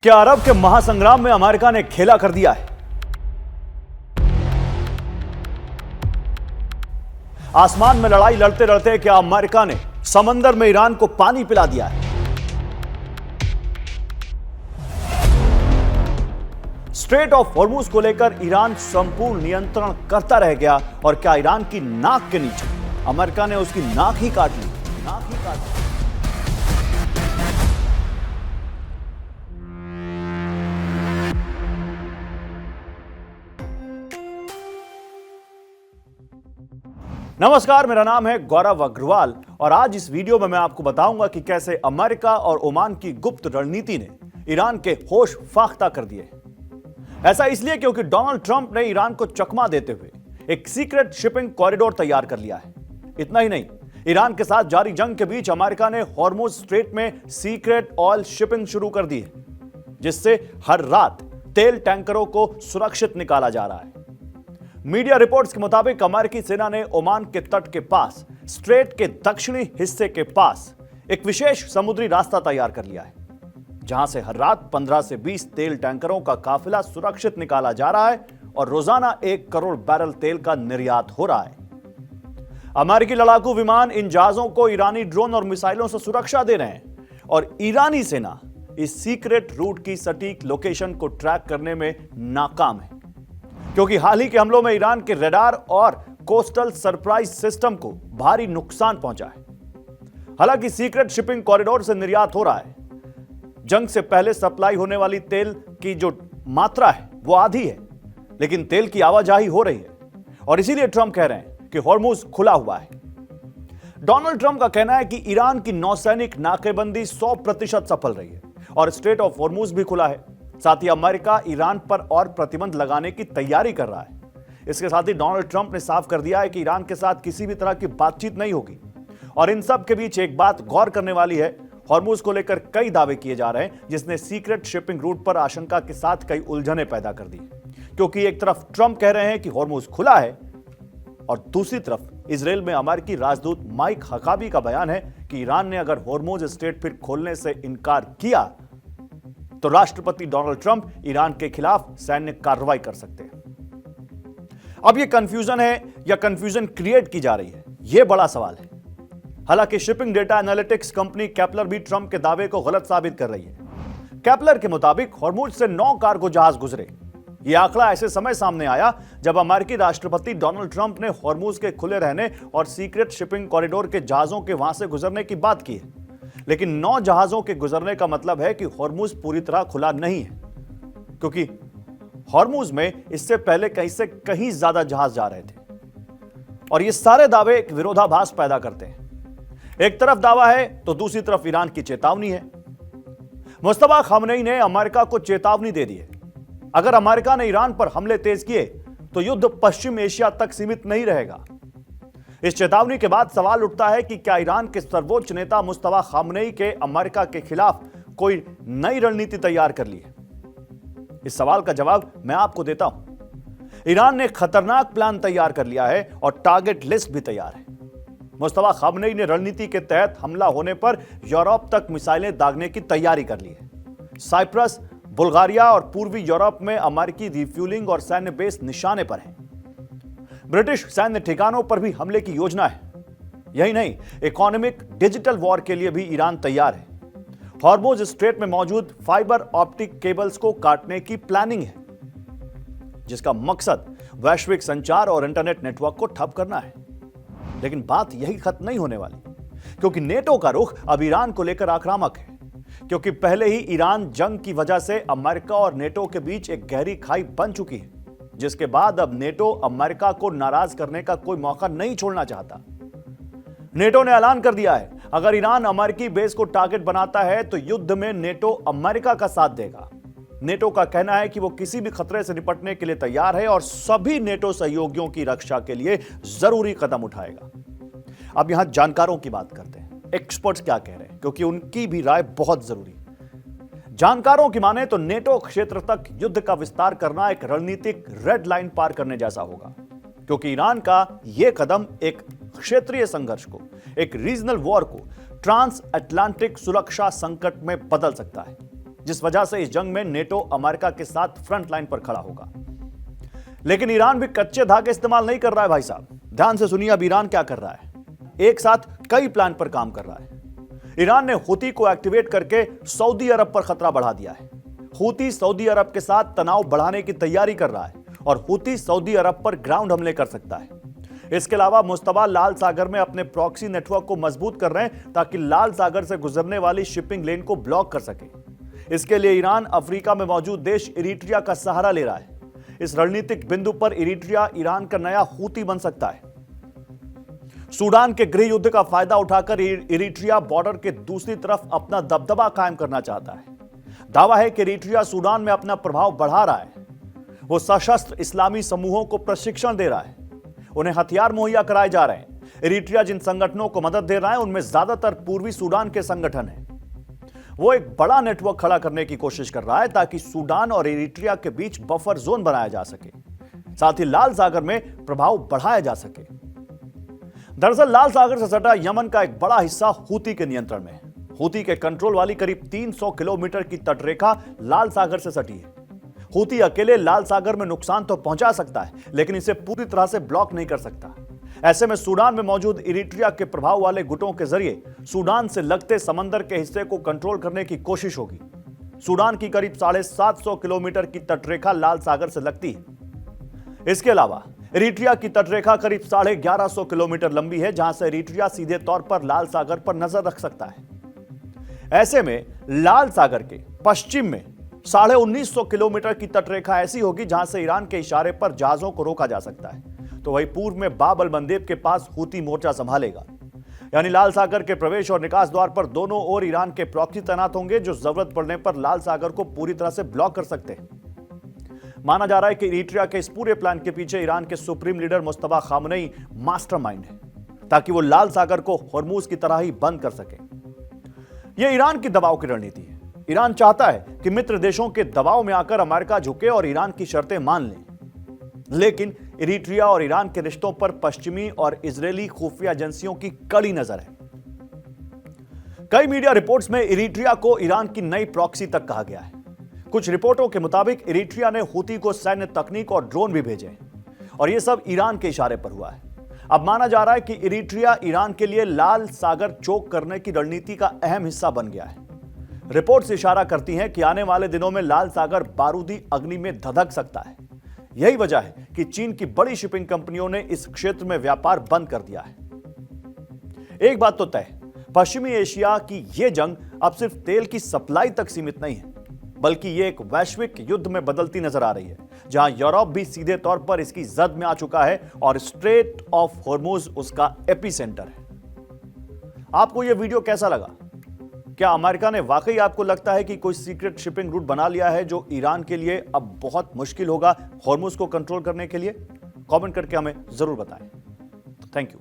क्या अरब के महासंग्राम में अमेरिका ने खेला कर दिया है? आसमान में लड़ाई लड़ते लड़ते क्या अमेरिका ने समंदर में ईरान को पानी पिला दिया है? स्ट्रेट ऑफ हॉर्मुज को लेकर ईरान संपूर्ण नियंत्रण करता रह गया और क्या ईरान की नाक के नीचे अमेरिका ने उसकी नाक ही काट ली। नमस्कार, मेरा नाम है गौरव अग्रवाल और आज इस वीडियो में मैं आपको बताऊंगा कि कैसे अमेरिका और ओमान की गुप्त रणनीति ने ईरान के होश फाख्ता कर दिए। ऐसा इसलिए क्योंकि डोनाल्ड ट्रंप ने ईरान को चकमा देते हुए एक सीक्रेट शिपिंग कॉरिडोर तैयार कर लिया है। इतना ही नहीं, ईरान के साथ जारी जंग के बीच अमेरिका ने हॉर्मुज स्ट्रेट में सीक्रेट ऑयल शिपिंग शुरू कर दी है, जिससे हर रात तेल टैंकरों को सुरक्षित निकाला जा रहा है। मीडिया रिपोर्ट्स के मुताबिक अमेरिकी सेना ने ओमान के तट के पास स्ट्रेट के दक्षिणी हिस्से के पास एक विशेष समुद्री रास्ता तैयार कर लिया है, जहां से हर रात 15 से 20 तेल टैंकरों का काफिला सुरक्षित निकाला जा रहा है और रोजाना 1 करोड़ बैरल तेल का निर्यात हो रहा है। अमेरिकी लड़ाकू विमान इन जहाजों को ईरानी ड्रोन और मिसाइलों से सुरक्षा दे रहे हैं और ईरानी सेना इस सीक्रेट रूट की सटीक लोकेशन को ट्रैक करने में नाकाम है, क्योंकि हाल ही के हमलों में ईरान के रडार और कोस्टल सरप्राइज सिस्टम को भारी नुकसान पहुंचा है। हालांकि सीक्रेट शिपिंग कॉरिडोर से निर्यात हो रहा है। जंग से पहले सप्लाई होने वाली तेल की जो मात्रा है वो आधी है, लेकिन तेल की आवाजाही हो रही है और इसीलिए ट्रंप कह रहे हैं कि हॉर्मुज खुला हुआ है। डोनाल्ड ट्रंप का कहना है कि ईरान की नौसैनिक नाकेबंदी 100% सफल रही है और स्ट्रेट ऑफ हॉर्मुज भी खुला है। साथ ही अमेरिका ईरान पर और प्रतिबंध लगाने की तैयारी कर रहा है। इसके साथ ही डोनाल्ड ट्रंप ने साफ कर दिया है कि ईरान के साथ किसी भी तरह की बातचीत नहीं होगी। और इन सब के बीच एक बात गौर करने वाली है, हॉर्मुज को लेकर कई दावे किए जा रहे हैं, जिसने सीक्रेट शिपिंग रूट पर आशंका के साथ कई उलझनें पैदा कर दी। क्योंकि एक तरफ ट्रंप कह रहे हैं कि हॉर्मुज खुला है और दूसरी तरफ इजराइल में अमेरिकी राजदूत माइक हकाबी का बयान है कि ईरान ने अगर हॉर्मुज स्ट्रेट फिर खोलने से इनकार किया तो राष्ट्रपति डोनाल्ड ट्रंप ईरान के खिलाफ सैन्य कार्रवाई कर सकते हैं। अब यह कंफ्यूजन है या कंफ्यूजन क्रिएट की जा रही है, यह बड़ा सवाल है। हालांकि shipping data analytics company Kepler भी ट्रंप के दावे को गलत साबित कर रही है। केपलर के मुताबिक हॉर्मुज से 9 कार्गो जहाज गुजरे। यह आंकड़ा ऐसे समय सामने आया जब अमेरिकी राष्ट्रपति डोनाल्ड ट्रंप ने हॉर्मुज के खुले रहने और सीक्रेट शिपिंग कॉरिडोर के जहाजों के वहां से गुजरने की बात की है। लेकिन 9 जहाजों के गुजरने का मतलब है कि हॉर्मुज पूरी तरह खुला नहीं है, क्योंकि हॉर्मुज में इससे पहले कहीं से कहीं ज्यादा जहाज जा रहे थे। और ये सारे दावे एक विरोधाभास पैदा करते हैं। एक तरफ दावा है तो दूसरी तरफ ईरान की चेतावनी है। मुस्तफा खamenei ने अमेरिका को चेतावनी दे दी है, अगर अमेरिका ने ईरान पर हमले तेज किए तो युद्ध पश्चिम एशिया तक सीमित नहीं रहेगा। इस चेतावनी के बाद सवाल उठता है कि क्या ईरान के सर्वोच्च नेता मुस्तफा खamenei के अमेरिका के खिलाफ कोई नई रणनीति तैयार कर ली है? इस सवाल का जवाब मैं आपको देता हूं। ईरान ने खतरनाक प्लान तैयार कर लिया है और टारगेट लिस्ट भी तैयार है। मुस्तफा खamenei ने रणनीति के तहत हमला होने पर यूरोप तक मिसाइलें दागने की तैयारी कर ली है। साइप्रस, बुल्गारिया और पूर्वी यूरोप में अमेरिकी रिफ्यूलिंग और सैन्य बेस निशाने पर है। ब्रिटिश सैन्य ठिकानों पर भी हमले की योजना है। यही नहीं, इकोनॉमिक डिजिटल वॉर के लिए भी ईरान तैयार है। हॉर्मुज स्ट्रेट में मौजूद फाइबर ऑप्टिक केबल्स को काटने की प्लानिंग है, जिसका मकसद वैश्विक संचार और इंटरनेट नेटवर्क को ठप करना है। लेकिन बात यही खत्म नहीं होने वाली, क्योंकि नेटो का रुख अब ईरान को लेकर आक्रामक है। क्योंकि पहले ही ईरान जंग की वजह से अमेरिका और नेटो के बीच एक गहरी खाई बन चुकी है, जिसके बाद अब नेटो अमेरिका को नाराज करने का कोई मौका नहीं छोड़ना चाहता। नेटो ने ऐलान कर दिया है, अगर ईरान अमेरिकी बेस को टारगेट बनाता है तो युद्ध में नेटो अमेरिका का साथ देगा। नेटो का कहना है कि वो किसी भी खतरे से निपटने के लिए तैयार है और सभी नेटो सहयोगियों की रक्षा के लिए जरूरी कदम उठाएगा। अब यहां जानकारों की बात करते हैं, एक्सपर्ट्स क्या कह रहे हैं, क्योंकि उनकी भी राय बहुत जरूरी है। जानकारों की माने तो नेटो क्षेत्र तक युद्ध का विस्तार करना एक रणनीतिक रेड लाइन पार करने जैसा होगा, क्योंकि ईरान का यह कदम एक क्षेत्रीय संघर्ष को, एक रीजनल वॉर को ट्रांस अटलांटिक सुरक्षा संकट में बदल सकता है। जिस वजह से इस जंग में नेटो अमेरिका के साथ फ्रंट लाइन पर खड़ा होगा। लेकिन ईरान भी कच्चे धागे इस्तेमाल नहीं कर रहा है भाई साहब। ध्यान से सुनिए अब ईरान क्या कर रहा है। एक साथ कई प्लान पर काम कर रहा है। ईरान ने हूती को एक्टिवेट करके सऊदी अरब पर खतरा बढ़ा दिया है। हूती सऊदी अरब के साथ तनाव बढ़ाने की तैयारी कर रहा है और हूती सऊदी अरब पर ग्राउंड हमले कर सकता है। इसके अलावा मुस्तबा लाल सागर में अपने प्रॉक्सी नेटवर्क को मजबूत कर रहे हैं ताकि लाल सागर से गुजरने वाली शिपिंग लेन को ब्लॉक कर सके। इसके लिए ईरान अफ्रीका में मौजूद देश इरिट्रिया का सहारा ले रहा है। इस रणनीतिक बिंदु पर इरिट्रिया ईरान का नया हूती बन सकता है। सूडान के गृह युद्ध का फायदा उठाकर इरिट्रिया बॉर्डर के दूसरी तरफ अपना दबदबा कायम करना चाहता है। दावा है कि इरिट्रिया सूडान में अपना प्रभाव बढ़ा रहा है। वो सशस्त्र इस्लामी समूहों को प्रशिक्षण दे रहा है, उन्हें हथियार मुहैया कराए जा रहे हैं। इरिट्रिया जिन संगठनों को मदद दे रहा है उनमें ज्यादातर पूर्वी सूडान के संगठन हैं। वो एक बड़ा नेटवर्क खड़ा करने की कोशिश कर रहा है ताकि सूडान और इरिट्रिया के बीच बफर जोन बनाया जा सके, साथ ही लाल सागर में प्रभाव बढ़ाया जा सके। दरअसल लाल सागर से सटा यमन का एक बड़ा हिस्सा हूती के नियंत्रण में है। हूती के कंट्रोल वाली करीब 300 किलोमीटर की तटरेखा लाल सागर से सटी है। हूती अकेले लाल सागर में नुकसान तो पहुंचा सकता है, लेकिन इसे पूरी तरह से ब्लॉक नहीं कर सकता। ऐसे में सूडान में मौजूद इरिट्रिया के प्रभाव वाले गुटों के जरिए सूडान से लगते समंदर के हिस्से को कंट्रोल करने की कोशिश होगी। सूडान की करीब 750 किलोमीटर की तटरेखा लाल सागर से लगती है। इसके अलावा इरिट्रिया की तटरेखा करीब 1150 किलोमीटर लंबी है, जहां से इरिट्रिया सीधे तौर पर लाल सागर पर नजर रख सकता है। ऐसे में लाल सागर के पश्चिम में 1950 किलोमीटर की तटरेखा ऐसी होगी जहां से ईरान के इशारे पर जहाजों को रोका जा सकता है। तो वही पूर्व में बाब अल मंदेब के पास हूती मोर्चा संभालेगा। यानी लाल सागर के प्रवेश और निकास द्वार पर दोनों ओर ईरान के प्रॉक्सी तैनात होंगे, जो जरूरत पड़ने पर लाल सागर को पूरी तरह से ब्लॉक कर सकते हैं। माना जा रहा है कि इरिट्रिया के इस पूरे प्लान के पीछे ईरान के supreme leader Mustafa Khamenei mastermind है, ताकि वो लाल सागर को हॉर्मूज की तरह ही बंद कर सके। यह ईरान की दबाव की रणनीति है। ईरान चाहता है कि मित्र देशों के दबाव में आकर अमेरिका झुके और ईरान की शर्तें मान ले। लेकिन इरिट्रिया और ईरान के रिश्तों पर पश्चिमी और इजरायली खुफिया एजेंसियों की कड़ी नजर है। कई मीडिया रिपोर्ट्स में इरिट्रिया को ईरान की नई प्रॉक्सी तक कहा गया है। कुछ रिपोर्टों के मुताबिक इरिट्रिया ने हूती को सैन्य तकनीक और ड्रोन भी भेजे और यह सब ईरान के इशारे पर हुआ है। अब माना जा रहा है कि इरिट्रिया ईरान के लिए लाल सागर चोक करने की रणनीति का अहम हिस्सा बन गया है। रिपोर्ट्स इशारा करती हैं कि आने वाले दिनों में लाल सागर बारूदी अग्नि में धधक सकता है। यही वजह है कि चीन की बड़ी शिपिंग कंपनियों ने इस क्षेत्र में व्यापार बंद कर दिया है। एक बात तो तय, पश्चिमी एशिया की यह जंग अब सिर्फ तेल की सप्लाई तक सीमित नहीं है, बल्कि यह एक वैश्विक युद्ध में बदलती नजर आ रही है, जहां यूरोप भी सीधे तौर पर इसकी जद में आ चुका है और स्ट्रेट ऑफ हॉर्मुज उसका एपिसेंटर है। आपको यह वीडियो कैसा लगा? क्या अमेरिका ने वाकई आपको लगता है कि कोई सीक्रेट शिपिंग रूट बना लिया है जो ईरान के लिए अब बहुत मुश्किल होगा हॉर्मुज को कंट्रोल करने के लिए? कमेंट करके हमें जरूर बताएं। Thank you.